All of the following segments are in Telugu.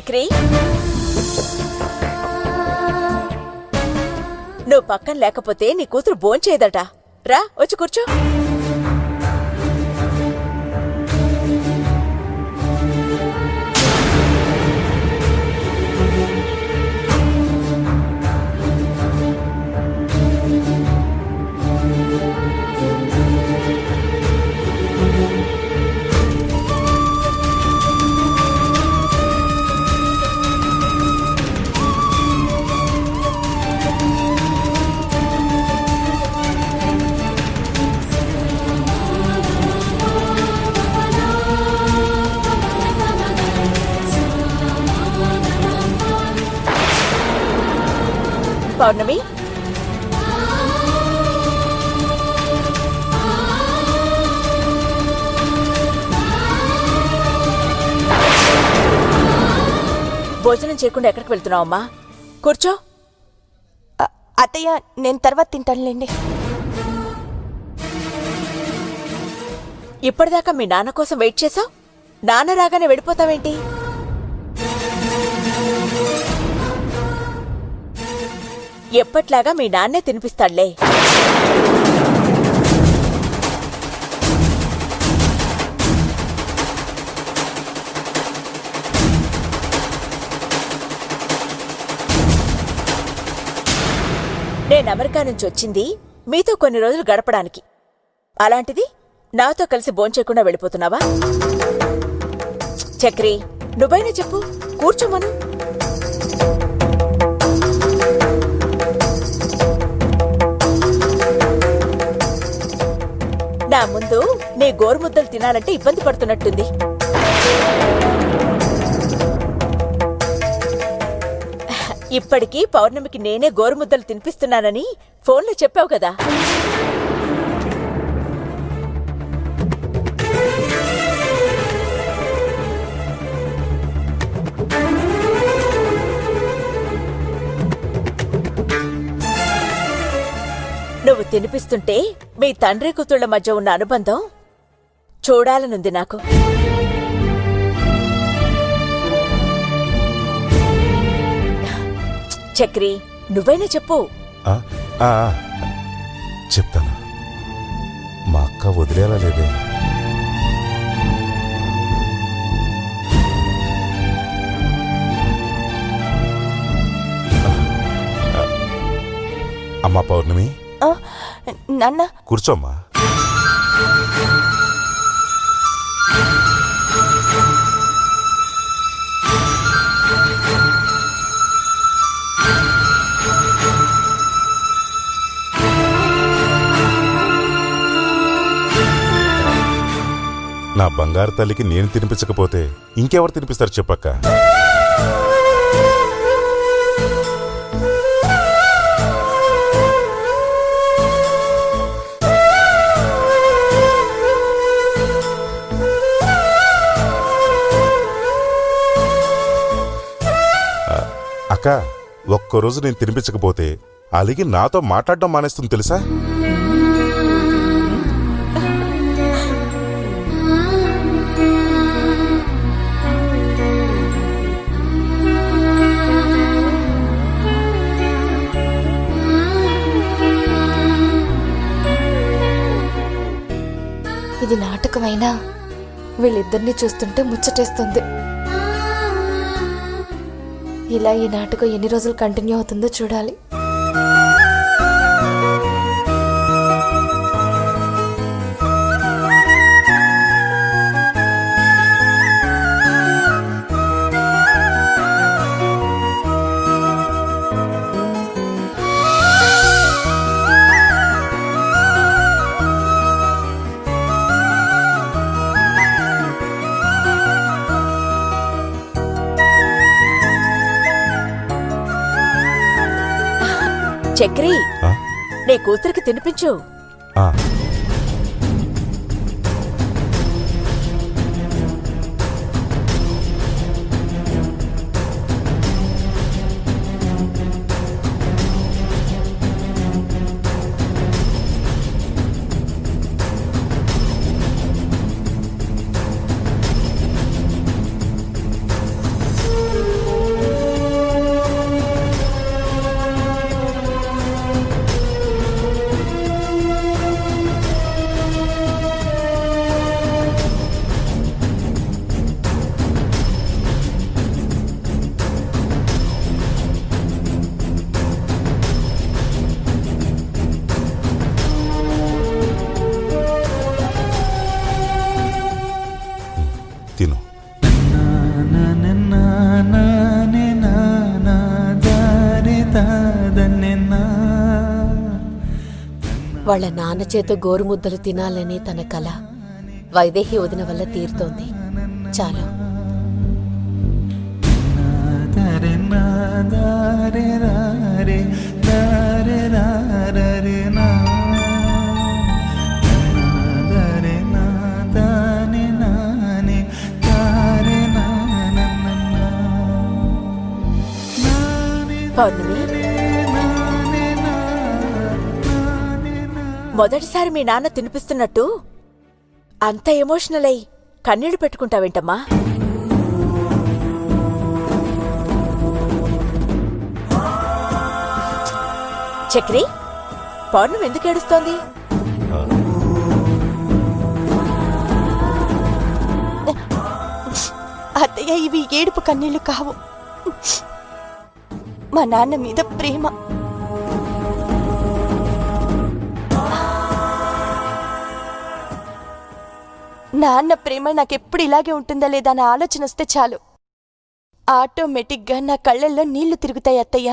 చక్రి, నువ్వు పక్కన లేకపోతే నీ కూతురు భోంచేయదట. రా, వచ్చి కూర్చో. పౌర్ణమి, భోజనం చేయకుండా ఎక్కడికి వెళ్తున్నావమ్మా? కూర్చో. అత్తయ్య, నేను తర్వాత తింటానులేండి. ఇప్పటిదాకా మీ నాన్న కోసం వెయిట్ చేసావు, నాన్న రాగానే వెళ్ళిపోతావేంటి? ఎప్పట్లాగా మీ నాన్నే తినిపిస్తాడులే. నేను అమెరికా నుంచి వచ్చింది మీతో కొన్ని రోజులు గడపడానికి. అలాంటిది నాతో కలిసి భోంచేయకుండా వెళ్ళిపోతున్నావా? చక్రి, నువ్వైనా చెప్పు, కూర్చోమను. నా ముందు నీ గోరుముద్దలు తినాలంటే ఇబ్బంది పడుతున్నట్టుంది. ఇప్పటికీ పౌర్ణమికి నేనే గోరుముద్దలు తినిపిస్తున్నానని ఫోన్లో చెప్పావు కదా. నువ్వు తినిపిస్తుంటే మీ తండ్రి కూతుళ్ల మధ్య ఉన్న అనుబంధం చూడాలనుంది నాకు. చక్రి, నువ్వైనా చెప్పు. చెప్తాను. మా అక్క వదిలేలా లేదే. అమ్మా పౌర్ణమి, నాన్న కూర్చోమ్మా. నా బంగారు తల్లికి నేను తినిపించకపోతే ఇంకెవరు తినిపిస్తారు చెప్పక్క? అక్క, ఒక్కరోజు నేను తినిపించకపోతే అలిగి నాతో మాట్లాడడం మానేస్తుంది తెలుసా? ఇది నాటకమైనా వీళ్ళిద్దరినీ చూస్తుంటే ముచ్చటేస్తుంది. ఇలా ఈ నాటకం ఎన్ని రోజులు కంటిన్యూ అవుతుందో చూడాలి. చక్రి, నీ కూతురికి తినిపించు. వాళ్ళ నాన్న చేత గోరుముద్దలు తినాలనే తన కల వైదేహి వదిన వల్ల తీరుతోంది. చాలు. పౌర్ణమి, మొదటిసారి మీ నాన్న తినిపిస్తున్నట్టు అంత ఎమోషనల్ అయి కన్నీళ్లు పెట్టుకుంటావేంటమ్మా? చక్రి, పౌర్ణమి ఎందుకు ఏడుస్తోంది? అత్తయ్య, ఇవి ఏడుపు కన్నీళ్లు కావు. మా నాన్న మీద ప్రేమ. నాన్న ప్రేమ నాకెప్పుడు ఇలాగే ఉంటుందా లేదా అన్న ఆలోచన వస్తే చాలు, ఆటోమేటిక్గా నా కళ్ళల్లో నీళ్లు తిరుగుతాయి అత్తయ్య.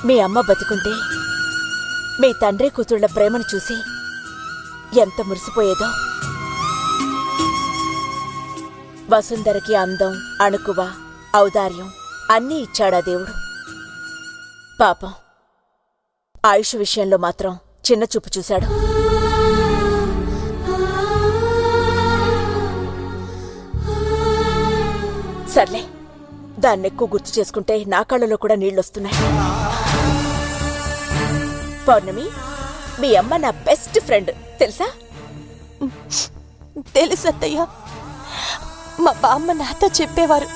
మీ అమ్మ బతికుంటే మీ తండ్రి కూతుళ్ల ప్రేమను చూసి ఎంత మురిసిపోయేదో. వసుంధరకి అందం, అణుకువ, ఔదార్యం అన్నీ ఇచ్చాడా దేవుడు. పాపం ఆయుష్ విషయంలో మాత్రం చిన్న చూపు చూశాడు. సర్లే, దాన్నెక్కువ గుర్తు చేసుకుంటే నా కళ్ళలో కూడా నీళ్ళొస్తున్నాయి. పౌర్ణమి, మీ అమ్మ నా బెస్ట్ ఫ్రెండ్, తెలుసా? తెలుసు అత్తయ్య, మా బామ్మ నాతో చెప్పేవారు.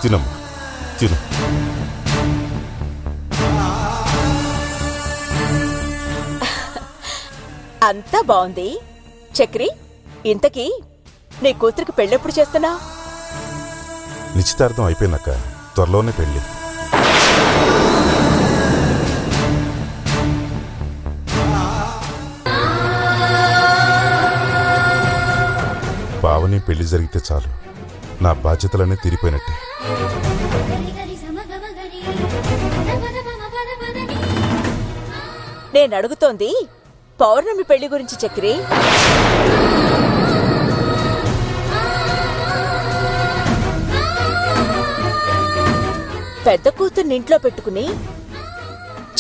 తినమ్మా, తిను. అంతా బావుంది. చక్రి, ఇంతకీ నీ కూతురికి పెళ్ళెప్పుడు చేస్తున్నా? నిశ్చితార్థం అయిపోయిందక్క, త్వరలోనే పెళ్ళి. పావని పెళ్లి జరిగితే చాలు, నా బాధ్యతలన్నీ తీరిపోయినట్టే. నేనడుగుతోంది పౌర్ణమి పెళ్లి గురించి చక్రి. పెద్ద కూతుర్ని ఇంట్లో పెట్టుకుని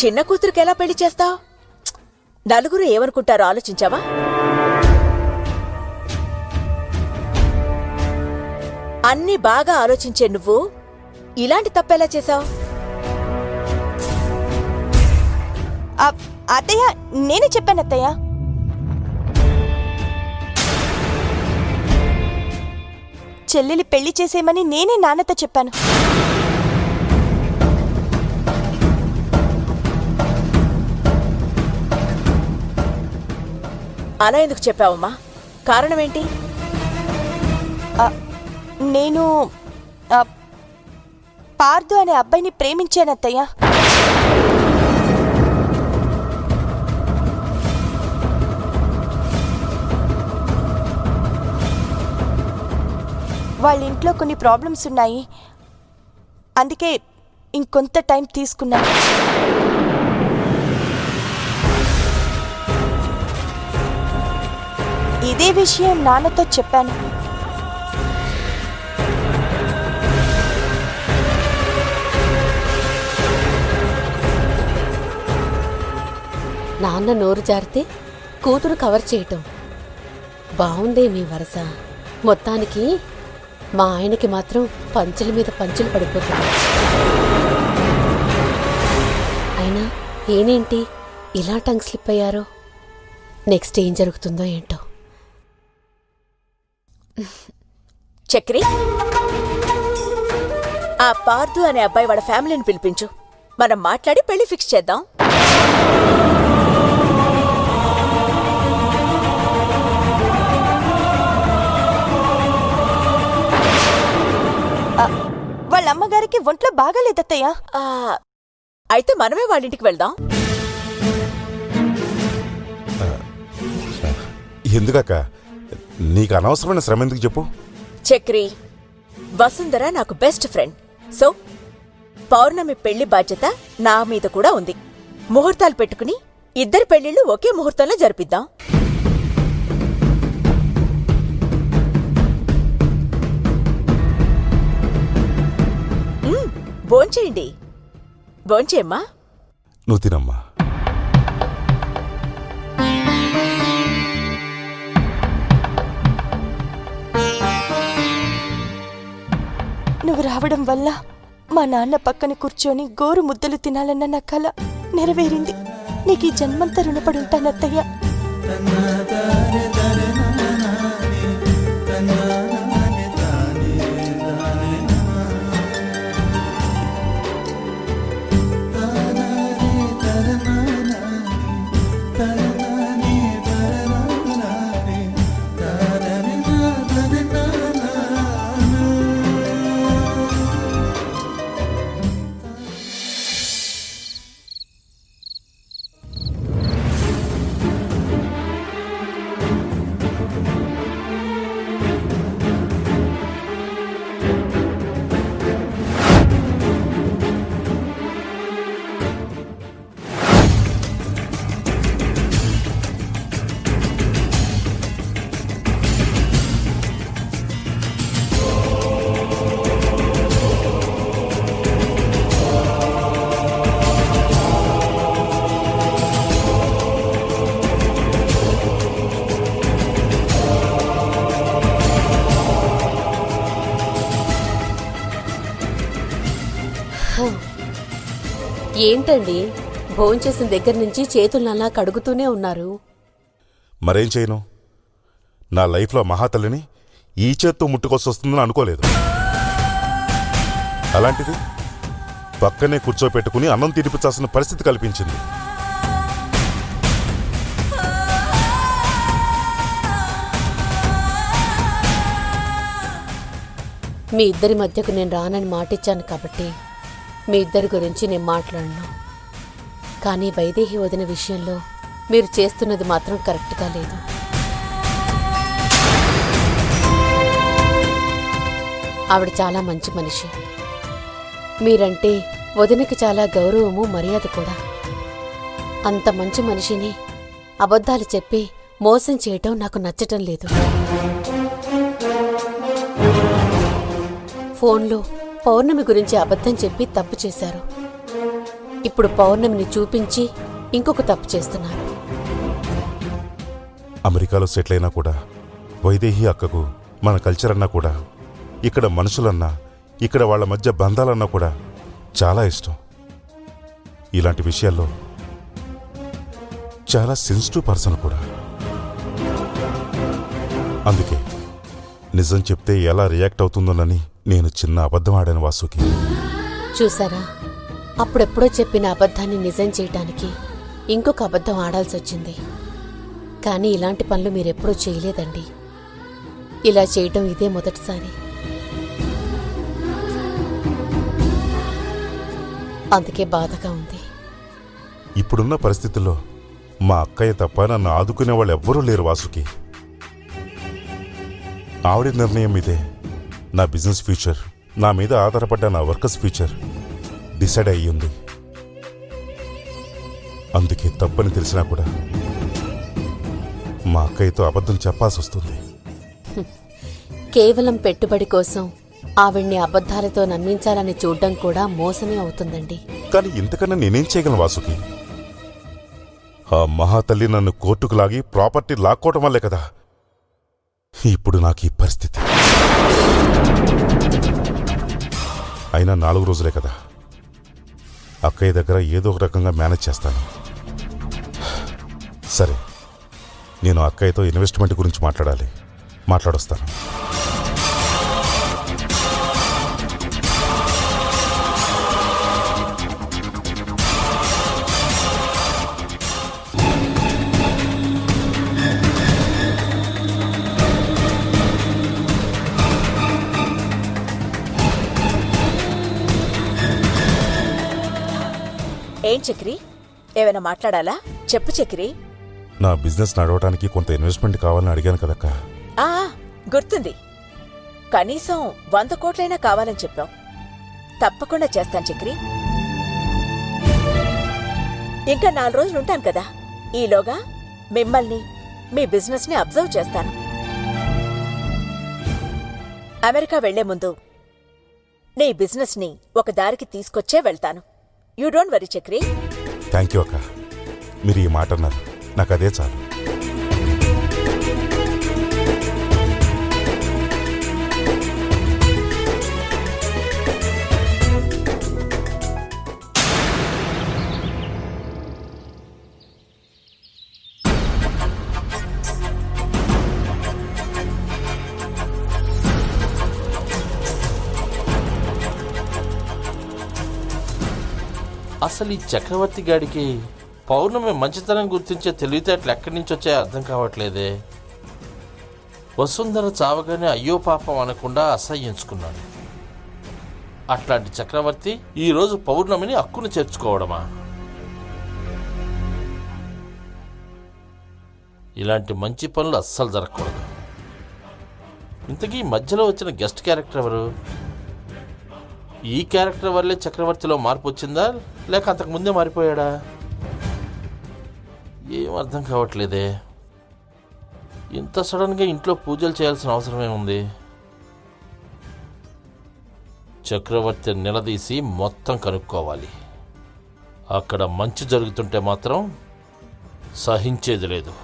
చిన్న కూతురికి ఎలా పెళ్లి చేస్తావు? నలుగురు ఏమనుకుంటారో ఆలోచించావా? అన్నీ బాగా ఆలోచించే నువ్వు ఇలాంటి తప్పెలా చేశావు? అత్తయ్య, నేనే చెప్పాను అత్తయ్య. చెల్లెలి పెళ్లి చేసేయమని నేనే నాన్నతో చెప్పాను. అలా ఎందుకు చెప్పావమ్మా? కారణమేంటి? నేను పార్దు అనే అబ్బాయిని ప్రేమించాను అత్తయ్య. వాళ్ళ ఇంట్లో కొన్ని ప్రాబ్లమ్స్ ఉన్నాయి, అందుకే ఇంకొంత టైం తీసుకున్నాను. ఇదే విషయం నాన్నతో చెప్పాను. నాన్న నోరు జారితే కూతురు కవర్ చేయటం బావుందే మీ వరస. మొత్తానికి మా ఆయనకి మాత్రం పంచుల మీద పంచులు పడిపోతుంది. అయినా ఏనేంటి ఇలా టంగ్ స్లిప్ అయ్యారో? నెక్స్ట్ ఏం జరుగుతుందో ఏంటో. చక్రి, ఆ పార్దు అనే అబ్బాయి వాళ్ళ ఫ్యామిలీని పిలిపించు, మనం మాట్లాడి పెళ్లి ఫిక్స్ చేద్దాం. వాళ్ళ అమ్మగారికి ఒంట్లో బాగాలేదత్తయ్య. అయితే మనమే వాళ్ళ ఇంటికి వెళ్దాం. ఎందుకక్క? నీకు అనవసరమైన శ్రమ ఎందుకు చెప్పు? చక్రి, వసుంధర నాకు బెస్ట్ ఫ్రెండ్. సో పౌర్ణమి పెళ్లి బాధ్యత నా మీద కూడా ఉంది. ముహూర్తాలు పెట్టుకుని ఇద్దరి పెళ్లిళ్ళు ఒకే ముహూర్తంలో జరిపిద్దాం. భోంచేయండి. భోంచేయమ్మా. నువ్వు తినమ్మా. నువ్వు రావడం వల్ల మా నాన్న పక్కన కూర్చొని గోరు ముద్దలు తినాలన్న నా కల నెరవేరింది. నీకు ఈ జన్మంతా రుణపడి ఉంటానత్తయ్య. ఏంటండి భోంచేసిన దగ్గర నుంచి చేతులలా కడుగుతూనే ఉన్నారు? మరేం చేయను? నా లైఫ్లో మహాతల్లిని ఈ చేత్తో ముట్టుకొస్తొస్తుందని అనుకోలేదు. అలాంటిది పక్కనే కూర్చోపెట్టుకుని అన్నం తినిపించాల్సిన పరిస్థితి కల్పించింది. మీ ఇద్దరి మధ్యకు నేను రానని మాటిచ్చాను కాబట్టి మీ ఇద్దరి గురించి నేను మాట్లాడను. కానీ వైదేహి వదిన విషయంలో మీరు చేస్తున్నది మాత్రం కరెక్ట్గా లేదు. ఆవిడ చాలా మంచి మనిషి. మీరంటే వదినకి చాలా గౌరవము మర్యాద కూడా. అంత మంచి మనిషిని అబద్ధాలు చెప్పి మోసం చేయటం నాకు నచ్చటం లేదు. ఫోన్లో పౌర్ణమి గురించి అబద్ధం చెప్పి తప్పు చేశారు. ఇప్పుడు పౌర్ణమిని చూపించి ఇంకొక తప్పు చేస్తున్నారు. అమెరికాలో సెటిల్ అయినా కూడా వైదేహి అక్కకు మన కల్చర్ అన్నా కూడా, ఇక్కడ మనుషులన్నా, ఇక్కడ వాళ్ళ మధ్య బంధాలన్నా కూడా చాలా ఇష్టం. ఇలాంటి విషయాల్లో చాలా సెన్సిటివ్ పర్సన్ కూడా. అందుకే నిజం చెప్తే ఎలా రియాక్ట్ అవుతుందోనని నేను చిన్న అబద్ధం ఆడాను వాసుకి. చూసారా, అప్పుడెప్పుడో చెప్పిన అబద్ధాన్ని నిజం చేయటానికి ఇంకొక అబద్ధం ఆడాల్సి వచ్చింది. కానీ ఇలాంటి పనులు మీరెప్పుడూ చేయలేదండి. ఇలా చేయటం ఇదే మొదటిసారి. అందుకే బాధగా ఉంది. ఇప్పుడున్న పరిస్థితుల్లో మా అక్కయ్య తప్ప నన్ను ఆదుకునే వాళ్ళు ఎవ్వరూ లేరు వాసుకి. ఆవిడ నిర్ణయం మీదే నా బిజినెస్ ఫ్యూచర్, నా మీద ఆధారపడ్డ నా వర్కర్స్ ఫ్యూచర్ డిసైడ్ అయ్యింది. అందుకే తప్పని తెలిసినా కూడా మా అక్కయ్యతో అబద్ధం చెప్పాల్సి వస్తుంది. కేవలం పెట్టుబడి కోసం ఆవిడ్ని అబద్ధాలతో నమ్మించాలని చూడ్డం కూడా మోసమే అవుతుందండి. కానీ ఇంతకన్నా నేనేం చేయగలను వాసుకి? ఆ మహాతల్లి నన్ను కోర్టుకు లాగి ప్రాపర్టీ లాక్కోవటం వల్లే కదా ఇప్పుడు నాకు ఈ పరిస్థితి. అయినా 4 రోజులే కదా, అక్కయ్య దగ్గర ఏదో ఒక రకంగా మేనేజ్ చేస్తాను. సరే, నేను అక్కయ్యతో ఇన్వెస్ట్మెంట్ గురించి మాట్లాడొస్తాను. ఏం చక్రి, ఏమైనా మాట్లాడాలా? చెప్పు చక్రి. నా బిజినెస్ నడవడానికి కొంత ఇన్వెస్ట్మెంట్ కావాలని అడిగాను కదక్క. ఆ గుర్తుంది. కనీసం 100 కోట్లైనా కావాలని చెప్పావు. తప్పకుండా చేస్తాను చక్రి. ఇంకా 4 రోజులుంటాను కదా, ఈలోగా మిమ్మల్ని మీ బిజినెస్ని అబ్జర్వ్ చేస్తాను. అమెరికా వెళ్లే ముందు నీ బిజినెస్ని ఒక దారికి తీసుకొచ్చే వెళ్తాను. You don't worry Chakri. Thank you అక్క. మీరు ఈ మాట అన్నారు, నాకు అదే చాలు. అసలు ఈ చక్రవర్తి గాడికి పౌర్ణమి మంచితనం గుర్తించే తెలివితేటలు ఎక్కడి నుంచి వచ్చాయో అర్థం కావట్లేదే. వసుంధర చావగానే అయ్యో పాపం అనకుండా అసహ్యించుకున్నాడు. అట్లాంటి చక్రవర్తి ఈరోజు పౌర్ణమిని హక్కును చేర్చుకోవడమా? ఇలాంటి మంచి పనులు అస్సలు జరగకూడదు. ఇంతకీ మధ్యలో వచ్చిన గెస్ట్ క్యారెక్టర్ ఎవరు? ఈ క్యారెక్టర్ వల్లే చక్రవర్తిలో మార్పు వచ్చిందా, లేక అంతకు ముందే మారిపోయాడా? ఏం అర్థం కావట్లేదే. ఇంత సడన్గా ఇంట్లో పూజలు చేయాల్సిన అవసరమే ఉంది. చక్రవర్తి నిలదీసి మొత్తం కనుక్కోవాలి. అక్కడ మంచి జరుగుతుంటే మాత్రం సహించేది లేదు.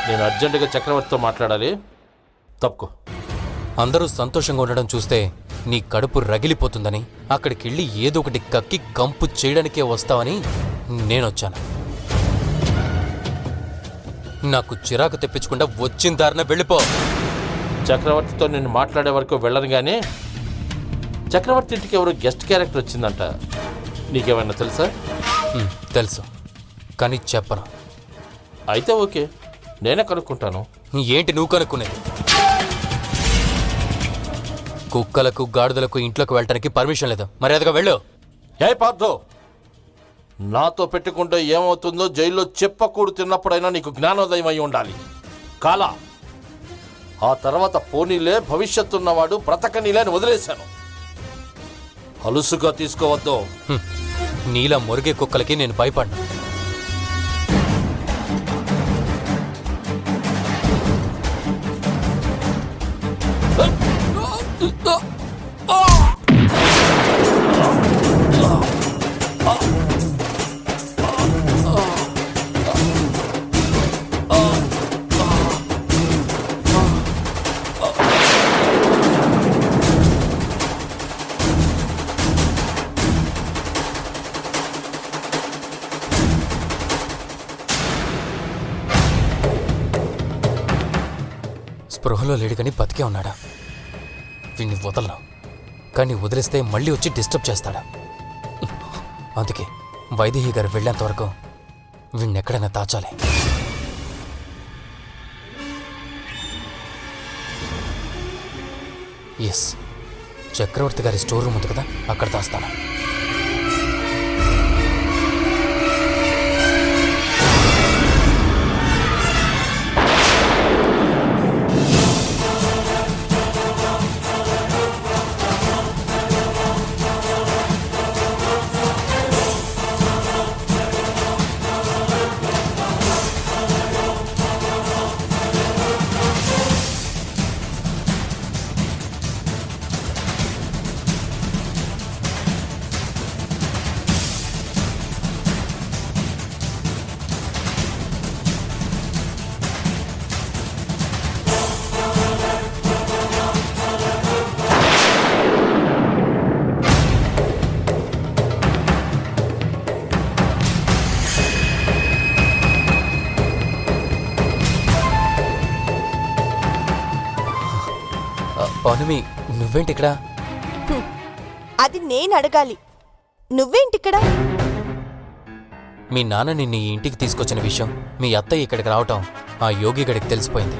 నేను అర్జెంటుగా చక్రవర్తితో మాట్లాడాలి. తప్పుకో. అందరూ సంతోషంగా ఉండడం చూస్తే నీ కడుపు రగిలిపోతుందని, అక్కడికెళ్ళి ఏదో ఒకటి కక్కి కంపు చేయడానికే వస్తావని నేనొచ్చాను. నాకు చిరాకు తెప్పించకుండా వచ్చిన దారిన వెళ్ళిపో. చక్రవర్తితో నేను మాట్లాడే వరకు వెళ్ళను. కానీ చక్రవర్తి ఇంటికి ఎవరో గెస్ట్ క్యారెక్టర్ వచ్చిందంట. నీకేమైనా తెలుసా? తెలుసు, కానీ చెప్పను. అయితే ఓకే, నేనే కనుక్కుంటాను. ఏంటి నువ్వు కనుక్కునేది? కుక్కలకు గాడిదలకు ఇంట్లోకి వెళ్ళటానికి పర్మిషన్ లేదు. మర్యాదగా వెళ్ళు. ఏ పార్థో, నాతో పెట్టుకుంటే ఏమవుతుందో జైల్లో చెప్పకూడు తిన్నప్పుడైనా నీకు జ్ఞానోదయం అయి ఉండాలి. కాలా ఆ తర్వాత పోనీలే, భవిష్యత్తున్నవాడు బ్రతకనీలే అని వదిలేశాను. అలుసుగా తీసుకోవద్దు. నీలా మురిగే కుక్కలకి నేను భయపడ్డా. స్పృహలో లేడు కానీ బతికే ఉన్నాడా? వీణ్ణి వదలను, కానీ వదిలేస్తే మళ్ళీ వచ్చి డిస్టర్బ్ చేస్తాడా? అందుకే వైదేహి గారు వెళ్ళేంత వరకు వీణ్ణెక్కడైనా దాచాలి. ఎస్, చక్రవర్తి గారి స్టోర్ రూమ్ ఉంది కదా, అక్కడ దాస్తాను. పౌర్ణమి నువ్వేంటి ఇక్కడ? అది నేను అడగాలి, నువ్వేంటిక్కడ? మీ నాన్న నిన్ను ఈ ఇంటికి తీసుకొచ్చిన విషయం మీ అత్తయ్య ఇక్కడికి రావటం ఆ యోగి గడికి తెలిసిపోయింది.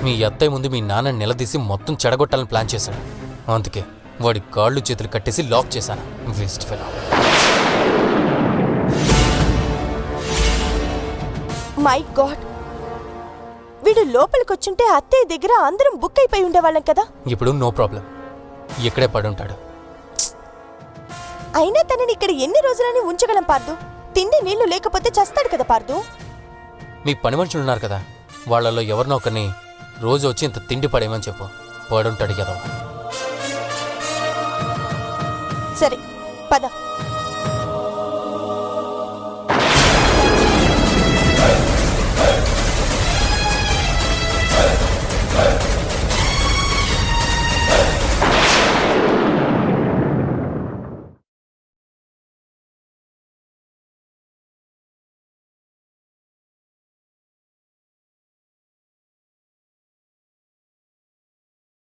మీ అత్తయ్య ముందు మీ నాన్న నిలదీసి మొత్తం చెడగొట్టాలని ప్లాన్ చేశాడు. అందుకే వాడి కాళ్ళు చేతులు కట్టేసి లాక్ చేశాను. Waste fellow. మై గాడ్, వీడు లోపలికొచ్చుంటే అత్తయ్య దగ్గర అందరం బుక్ అయిపోయి ఉండేవాళ్ళం కదా. ఇప్పుడు నో ప్రాబ్లం, ఇక్కడే పడుంటాడు. అయినా తనని ఇక్కడ ఎన్ని రోజులని ఉంచగలం పార్దు? తిండి నీళ్లు లేకపోతే చస్తాడు కదా పార్దు. మీ పని మనుషులు ఉన్నారు కదా, వాళ్ళల్లో ఎవరినో ఒకరిని రోజు వచ్చి ఇంత తిండి పడేయమని చెప్పు, పడుంటాడు కదా. సరే పద.